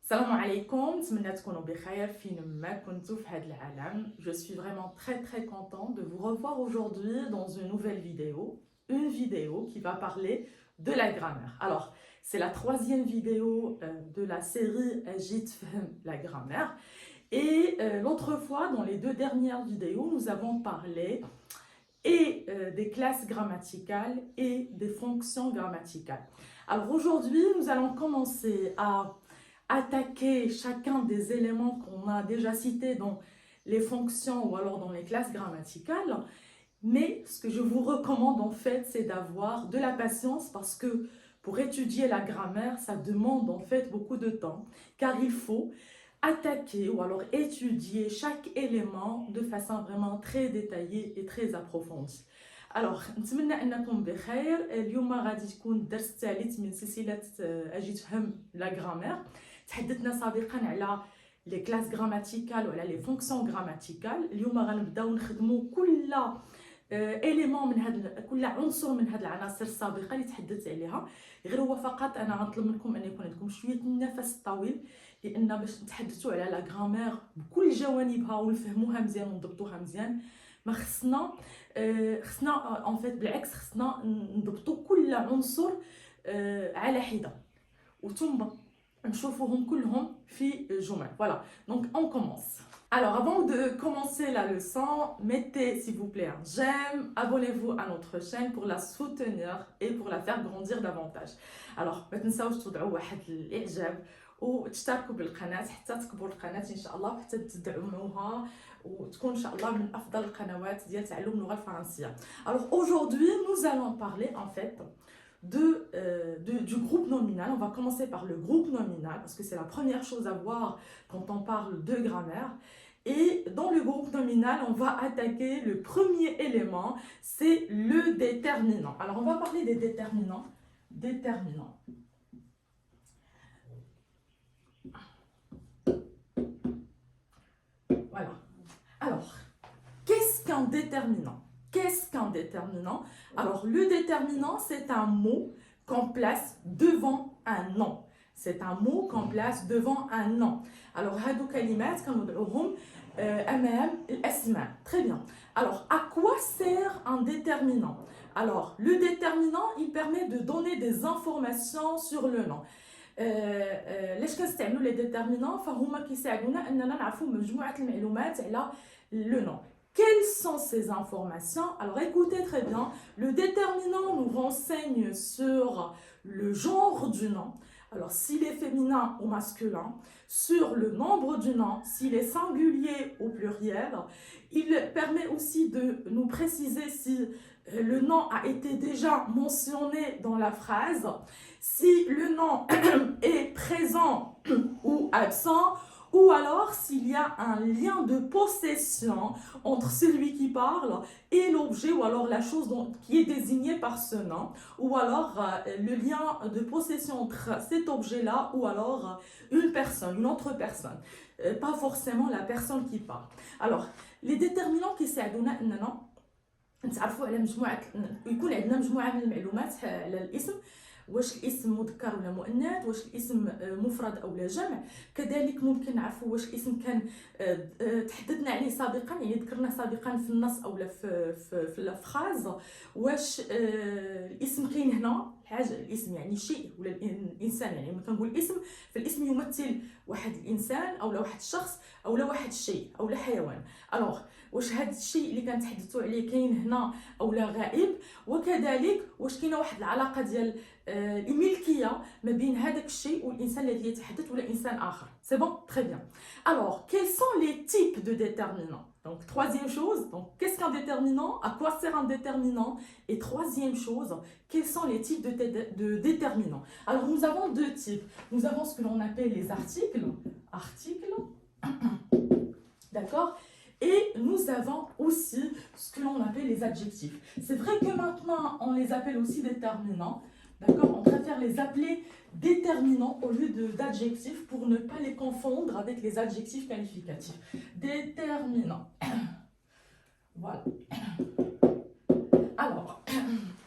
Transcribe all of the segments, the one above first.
Salam alaikum, نتمنى تكونوا بخير فين ما كنتوا في هذا العالم. Je suis vraiment très contente de vous revoir aujourd'hui dans une nouvelle vidéo. Une vidéo qui va parler de la grammaire. Alors, c'est la troisième vidéo de la série Ajit Fahem la grammaire. Et l'autre fois, dans les deux dernières vidéos, nous avons parlé des classes grammaticales et des fonctions grammaticales. Alors aujourd'hui, nous allons commencer à attaquer chacun des éléments qu'on a déjà cités dans les fonctions ou alors dans les classes grammaticales. Mais ce que je vous recommande en fait, c'est d'avoir de la patience parce que pour étudier la grammaire, ça demande en fait beaucoup de temps car il faut attaquer ou alors étudier chaque élément de façon vraiment très détaillée et très approfondie. Alors, نتمنى انكم بخير. اليوم غادي تكون الدرس الثالث من سلسله اجي تفهم لا غرامير. تحدثنا سابقا على لي كلاس غراماتيكال وعلى لي فونكسيون غراماتيكال. اليوم غنبداو نخدموا كل اليمون من هذا كل عنصر من هذه العناصر السابقه اللي تحدثت عليها. غير هو فقط انا غنطلب منكم ان يكون عندكم شويه النفس الطويل لان باش نتحدثوا على لا غرامير بكل جوانبها ونفهموها مزيان ونضبطوها مزيان ما خصنا ان فيت بالعكس خصنا نضبطوا كل عنصر على حده وثم نشوفوهم كلهم في جمل. Voilà, donc on commence. Alors avant de commencer la leçon, mettez s'il vous plaît un j'aime, abonnez-vous à notre chaîne pour la soutenir et pour la faire grandir davantage. Alors ما تنساوش تضعوا واحد الاعجاب وتشتركوا بالقناه حتى تكبر القناه ان شاء الله وحتى تدعموها وتكون ان شاء الله من افضل القنوات ديال تعلم اللغه الفرنسيه. Alors aujourd'hui nous allons parler en fait du groupe nominal. On va commencer par le groupe nominal parce que c'est la première chose à voir quand on parle de grammaire. Et dans le groupe nominal, on va attaquer le premier élément, c'est le déterminant. Alors on va parler des déterminants. Déterminants. Voilà. Alors, qu'est-ce qu'un déterminant? Qu'est-ce qu'un déterminant? Alors, le déterminant, c'est un mot qu'on place devant un nom. C'est un mot qu'on place devant un nom. Alors, هادو كلمات كنوضعوهم أمام الأسماء. Très bien. Alors, à quoi sert un déterminant? Alors, le déterminant, il permet de donner des informations sur le nom. ليش كنستعملوا les déterminants؟ فهما كيساعدونا أننا نعرفوا مجموعة المعلومات على le nom. Quelles sont ces informations? Alors écoutez très bien, le déterminant nous renseigne sur le genre du nom, alors s'il est féminin ou masculin, sur le nombre du nom, s'il est singulier ou pluriel. Il permet aussi de nous préciser si le nom a été déjà mentionné dans la phrase, si le nom est présent ou absent, ou alors s'il y a un lien de possession entre celui qui parle et l'objet, ou alors la chose qui est désignée par ce nom, ou alors le lien de possession entre cet objet-là ou alors une personne, une autre personne, pas forcément la personne qui parle. Alors, les déterminants qui ساعدونا اننا نتعرفوا على مجموعه يكون عندنا مجموعه من المعلومات على الاسم، واش الاسم مذكر ولا مؤنث، واش الاسم مفرد او لا جمع. كذلك ممكن نعرفوا واش الاسم كان تحدثنا عليه سابقا، يعني ذكرنا سابقا في النص او في الفراز، واش الاسم كاين هنا حاجه، الاسم يعني شيء ولا الانسان، يعني لما كنقول اسم فالاسم يمثل واحد الانسان او لا واحد الشخص او لا واحد الشيء او لا حيوان. الوغ واش هذا الشيء اللي كنتحدثوا عليه كاين هنا او لا غائب، وكذلك واش كاينه واحد العلاقه ديال الملكيه ما بين هذاك الشيء والانسان الذي يتحدث ولا انسان اخر. C'est bon? Très bien. Alors, quels sont les types de déterminants? Donc, troisième chose, donc qu'est-ce qu'un déterminant? À quoi sert un déterminant? Et troisième chose, quels sont les types de déterminants? Alors, nous avons deux types. Nous avons ce que l'on appelle les articles. D'accord? Et nous avons aussi ce que l'on appelle les adjectifs. C'est vrai que maintenant, on les appelle aussi déterminants. D'accord? On préfère les appeler déterminants au lieu d'adjectifs pour ne pas les confondre avec les adjectifs qualificatifs. Déterminants. Voilà.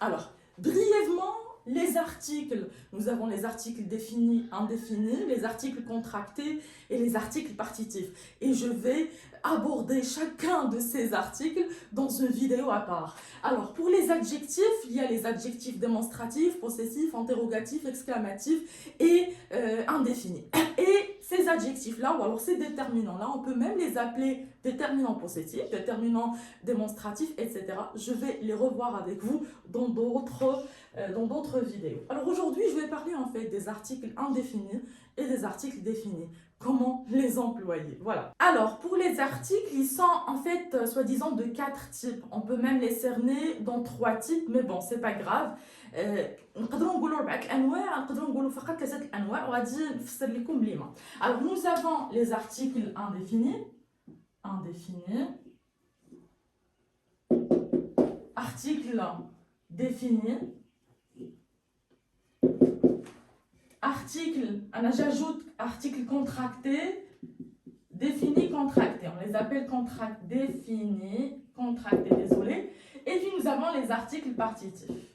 Alors, brièvement, les articles, nous avons les articles définis, indéfinis, les articles contractés et les articles partitifs. Et je vais aborder chacun de ces articles dans une vidéo à part. Alors, pour les adjectifs, il y a les adjectifs démonstratifs, possessifs, interrogatifs, exclamatifs et indéfinis. Et ces adjectifs-là, ou alors ces déterminants-là, on peut même les appeler déterminants possessifs, déterminants démonstratifs, etc. Je vais les revoir avec vous dans d'autres vidéos. Alors aujourd'hui, je vais parler en fait des articles indéfinis et des articles définis. Comment les employer? Voilà. Alors, pour les articles, ils sont en fait soi-disant de 4 types. On peut même les cerner dans 3 types, mais bon, c'est pas grave. نقدروا نقولوا 4 الانواع نقدروا نقولوا فقط 3 الانواع وغادي نفسر لكم بليما. Alors nous avons les articles indéfinis, articles définis, articles, j'ajoute articles contractés, définis, contractés. On les appelle définis, contractés, désolé. Et puis nous avons les articles partitifs.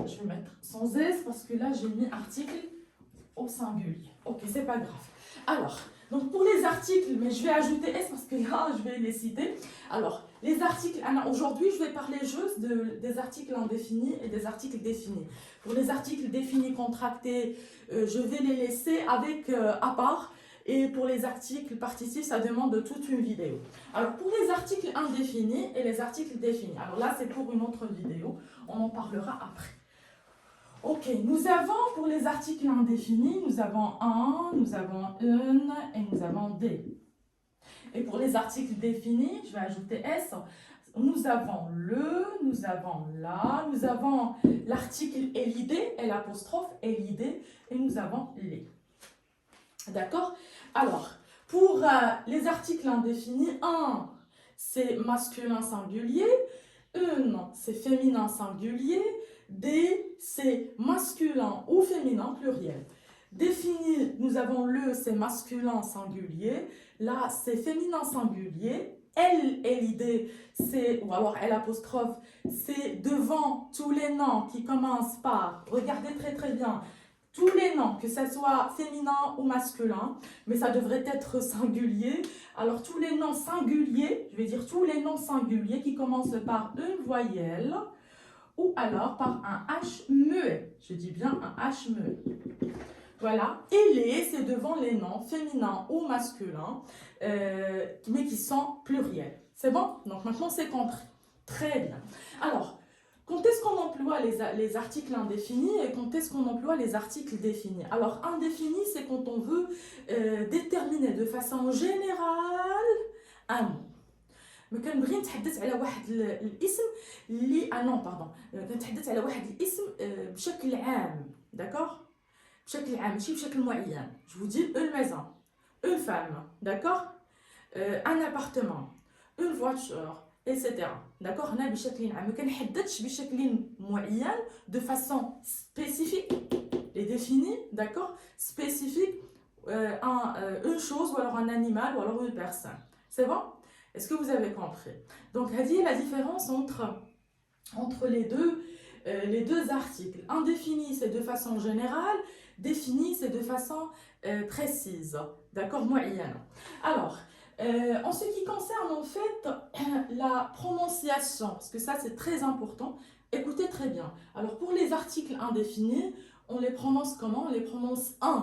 Je vais mettre sans S parce que là j'ai mis article au singulier. Ok, c'est pas grave. Alors, donc pour les articles, mais je vais ajouter S parce que là je vais les citer. Alors, les articles, aujourd'hui je vais parler juste des articles indéfinis et des articles définis. Pour les articles définis contractés, je vais les laisser avec à part. Et pour les articles partitifs, ça demande toute une vidéo. Alors, pour les articles indéfinis et les articles définis, alors là, c'est pour une autre vidéo. On en parlera après. Ok, nous avons pour les articles indéfinis, nous avons un, nous avons une et nous avons des. Et pour les articles définis, je vais ajouter S, nous avons le, nous avons la, nous avons l'article et l'idée, et l'apostrophe et l'idée, et nous avons les. D'accord? Alors, pour les articles indéfinis, un, c'est masculin singulier, une, c'est féminin singulier, des, c'est masculin ou féminin pluriel. Défini, nous avons le, c'est masculin singulier, là, c'est féminin singulier, elle et l'idée, c'est, ou alors elle apostrophe, c'est devant tous les noms qui commencent par, regardez très très bien, tous les noms, que ce soit féminin ou masculin, mais ça devrait être singulier. Alors, tous les noms singuliers, je vais dire tous les noms singuliers qui commencent par une voyelle ou alors par un H muet. Je dis bien un H muet. Voilà. Et les, c'est devant les noms féminins ou masculins, mais qui sont pluriels. C'est bon? Donc, maintenant, c'est compris. Très bien. Alors, quand est-ce qu'on emploie les articles indéfinis et quand est-ce qu'on emploie les articles définis? Alors, indéfini, c'est quand on veut déterminer de façon générale un mot. ما كنبغي نتحدث على واحد الاسم اللي نو باردون كنتحدث على واحد الاسم بشكل عام داكوغ بشكل عام ماشي بشكل معين. Je vous dis une maison, une femme, d'accord, un appartement, une voiture, etc. D'accord, هنا بشكل عام ما كنحددش بشكل معين de façon spécifique les définis, d'accord, spécifique une chose ou alors un animal ou alors une personne. C'est bon? Est-ce que vous avez compris? Donc, هذه la différence entre les deux articles. Indéfini, c'est de façon générale. Défini, c'est de façon précise. D'accord? Moyenne. Alors, en ce qui concerne en fait la prononciation, parce que ça c'est très important, écoutez très bien. Alors, pour les articles indéfinis, on les prononce comment? On les prononce un.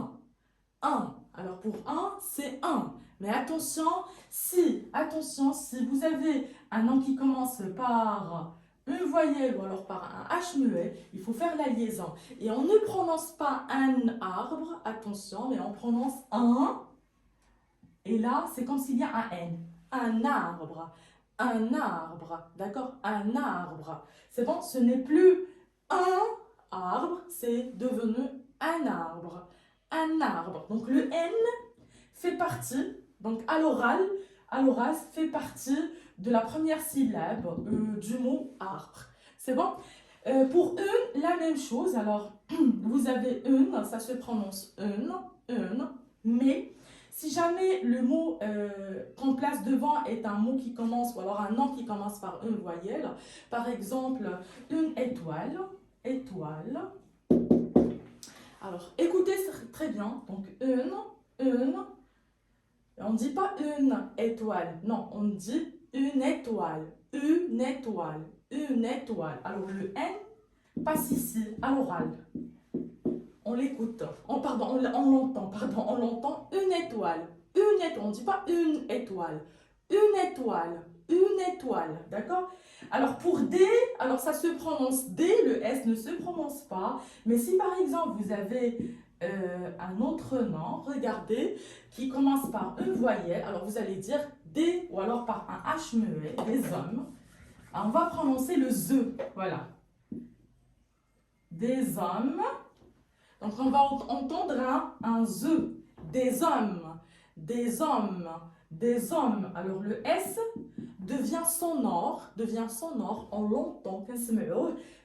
Alors, pour un, c'est un. Mais attention, si vous avez un nom qui commence par une voyelle ou alors par un H muet, il faut faire la liaison. Et on ne prononce pas un arbre, attention, mais on prononce un. Et là, c'est comme s'il y a un N. Un arbre, d'accord? Un arbre. C'est bon, ce n'est plus un arbre, c'est devenu un arbre. Un arbre. Donc le N fait partie, donc à l'oral fait partie de la première syllabe du mot arbre. C'est bon? Pour une, la même chose. Alors, vous avez une, ça se prononce une, mais Si jamais le mot qu'on place devant est un mot qui commence, ou alors un nom qui commence par une voyelle, par exemple, une étoile, étoile. Alors, écoutez très bien. Donc, une. On ne dit pas une étoile. Non, on dit une étoile. Une étoile. Une étoile. Alors, le N passe ici, à l'oral. On l'écoute. On l'entend. Pardon, on l'entend. Une étoile. Une étoile. On ne dit pas une étoile. Une étoile. Une étoile. D'accord? Alors pour D, alors ça se prononce D, le S ne se prononce pas. Mais si par exemple vous avez un autre nom, regardez, qui commence par une voyelle, alors vous allez dire D ou alors par un H muet, des hommes. Alors, on va prononcer le Z. Voilà. Des hommes. Donc on va entendre un Z. Des hommes. Des hommes. Des hommes. Alors le S devient sonore, on l'entend,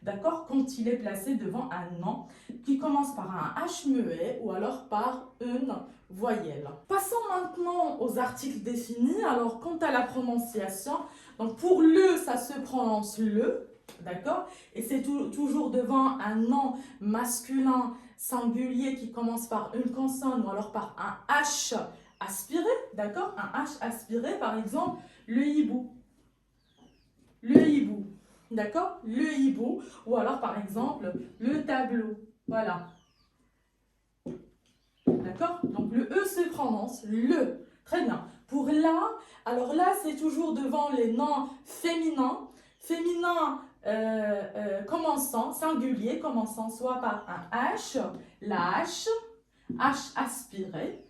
d'accord, quand il est placé devant un nom qui commence par un H muet ou alors par une voyelle. Passons maintenant aux articles définis. Alors quant à la prononciation, donc pour le, ça se prononce le, d'accord, et c'est toujours devant un nom masculin singulier qui commence par une consonne ou alors par un H aspiré, d'accord, un H aspiré, par exemple, le hibou. Le hibou, d'accord, le hibou, ou alors par exemple, le tableau, voilà. D'accord, donc le E se prononce le, très bien. Pour la, alors là c'est toujours devant les noms féminins, commençant, singulier, commençant soit par un H, la H, H aspiré,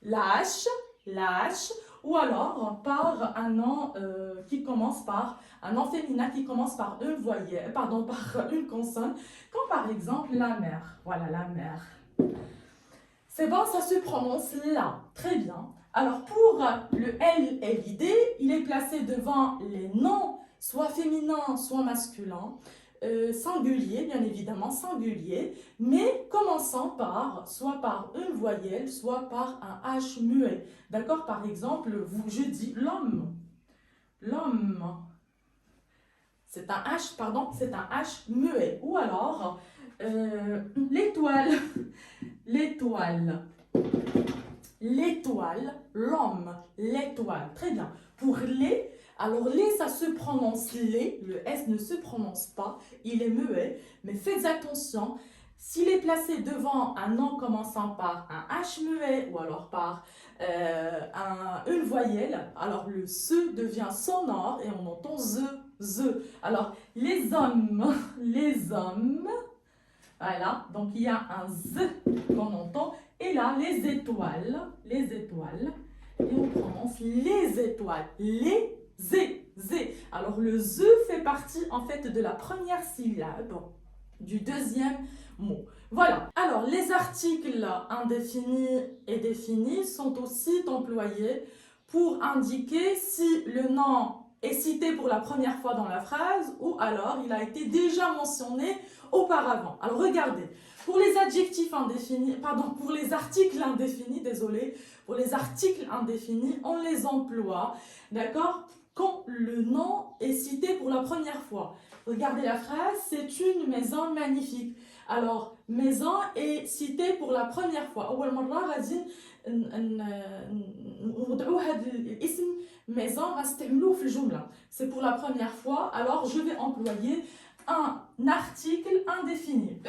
lâche, ou alors par un nom qui commence par un nom féminin qui commence par une voyelle, pardon, par une consonne, comme par exemple la mère. Voilà, la mère. C'est bon, ça se prononce là. Très bien. Alors pour le L et l'ID, il est placé devant les noms soit féminins, soit masculins. Singulier, bien évidemment, singulier, mais commençant par, soit par une voyelle, soit par un H muet. D'accord? Par exemple, je dis l'homme. L'homme. C'est un H, pardon, c'est un H muet. Ou alors, l'étoile. L'étoile. L'étoile, l'homme, l'étoile. Très bien. Pour les, alors les, ça se prononce les, le S ne se prononce pas, il est muet, mais faites attention, s'il est placé devant un nom commençant par un H muet ou alors par une voyelle, alors le se devient sonore et on entend ze. Alors les hommes, voilà, donc il y a un z qu'on entend. Et là, les étoiles, et on prononce les étoiles, les zé. Alors le z fait partie en fait de la première syllabe du deuxième mot. Voilà. Alors les articles indéfinis et définis sont aussi employés pour indiquer si le nom est cité pour la première fois dans la phrase ou alors il a été déjà mentionné auparavant. Alors regardez. Pour les adjectifs indéfinis, pardon, pour les articles indéfinis, désolé, pour les articles indéfinis, on les emploie, d'accord, quand le nom est cité pour la première fois. Regardez la phrase, c'est une maison magnifique. Alors, maison est citée pour la première fois. أول مرة غادي نوضعوا هذا الاسم maison غنستعملوه في الجملة. C'est pour la première fois, alors je vais employer un article indéfini,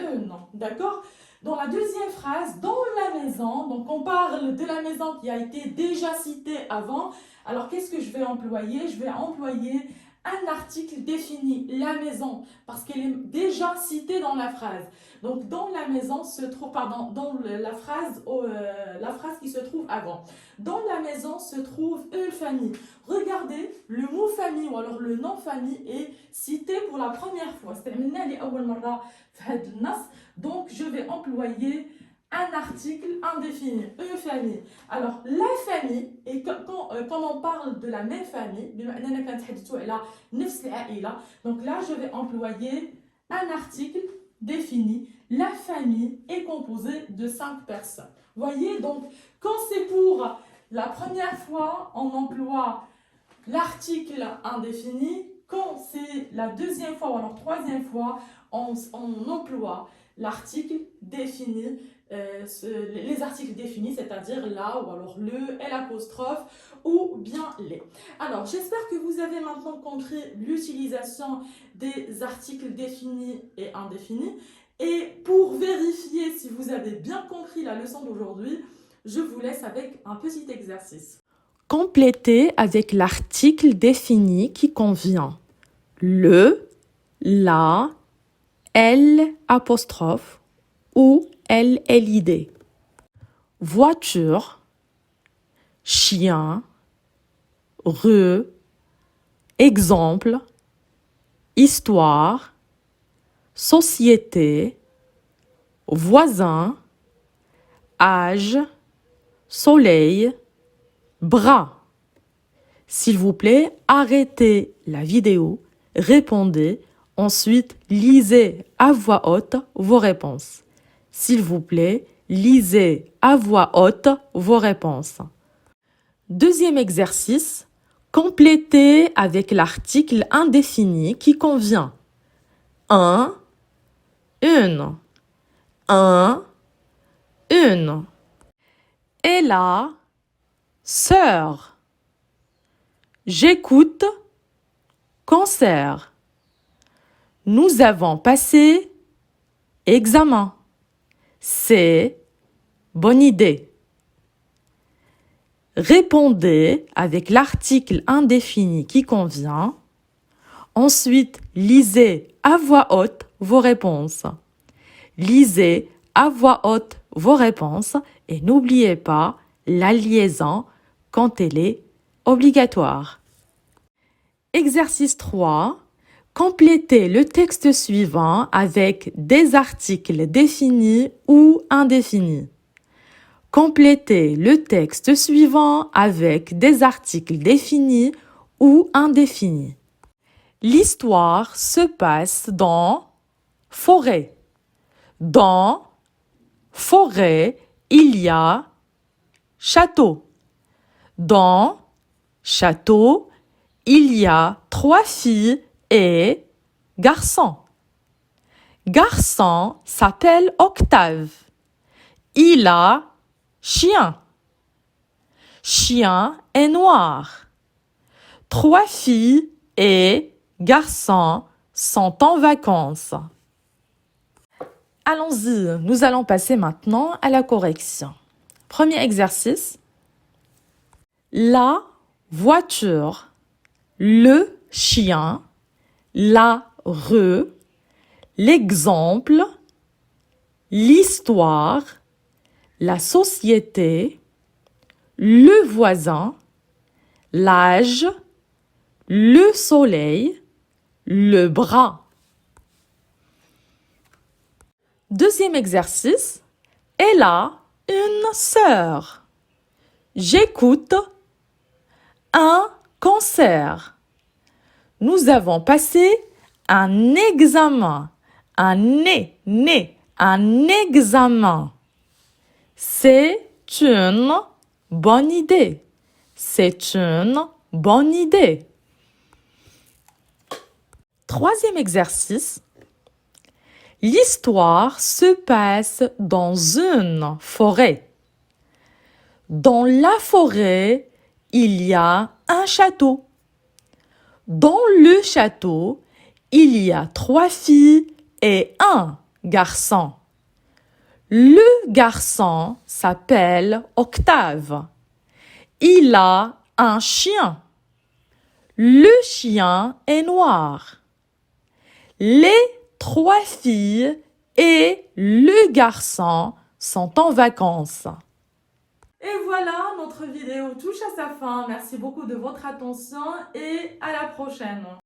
d'accord? Dans la deuxième phrase, dans la maison, donc on parle de la maison qui a été déjà citée avant, alors qu'est-ce que je vais employer? Je vais employer un article défini, la maison, parce qu'elle est déjà citée dans la phrase. Donc dans la maison se trouve, pardon, dans la phrase qui se trouve avant. Dans la maison se trouve une famille. Regardez, le mot famille ou alors le nom famille est cité pour la première fois. Donc je vais employer un article indéfini, une famille. Alors la famille, et quand on parle de la même famille, donc là je vais employer un article défini. La famille est composée de 5 personnes. Voyez, donc quand c'est pour La première fois, on emploie l'article indéfini. Quand c'est la deuxième fois ou alors troisième fois, on emploie l'article défini, les articles définis, c'est-à-dire là ou alors le, l'apostrophe ou bien les. Alors, j'espère que vous avez maintenant compris l'utilisation des articles définis et indéfinis. Et pour vérifier si vous avez bien compris la leçon d'aujourd'hui, je vous laisse avec un petit exercice. Complétez avec l'article défini qui convient. Le, la, elle apostrophe ou elle LID. Voiture, chien, rue, exemple, histoire, société, voisin, âge, soleil, bras. S'il vous plaît, arrêtez la vidéo, répondez, ensuite lisez à voix haute vos réponses. S'il vous plaît, lisez à voix haute vos réponses. Deuxième exercice, complétez avec l'article indéfini qui convient. Un, une. Un, une. Et la sœur. J'écoute, concert. Nous avons passé, examen. C'est, bonne idée. Répondez avec l'article indéfini qui convient. Ensuite, lisez à voix haute vos réponses. Lisez à voix haute vos réponses et n'oubliez pas la liaison quand elle est obligatoire. Exercice 3. Complétez le texte suivant avec des articles définis ou indéfinis. Complétez le texte suivant avec des articles définis ou indéfinis. L'histoire se passe dans forêt. Dans forêt, il y a château. Dans château, il y a 3 filles et garçon. Garçon s'appelle Octave. Il a chien. Chien est noir. 3 filles et garçons sont en vacances. Allons-y, nous allons passer maintenant à la correction. Premier exercice. La voiture, le chien, la rue, l'exemple, l'histoire, la société, le voisin, l'âge, le soleil, le bras. Deuxième exercice. Elle a une sœur. J'écoute un concert. Nous avons passé un examen. Un examen. C'est une bonne idée. C'est une bonne idée. Troisième exercice. L'histoire se passe dans une forêt. Dans la forêt, il y a un château. Dans le château, il y a 3 filles et un garçon. Le garçon s'appelle Octave. Il a un chien. Le chien est noir. Les 3 filles et le garçon sont en vacances. Et voilà, notre vidéo touche à sa fin. Merci beaucoup de votre attention et à la prochaine.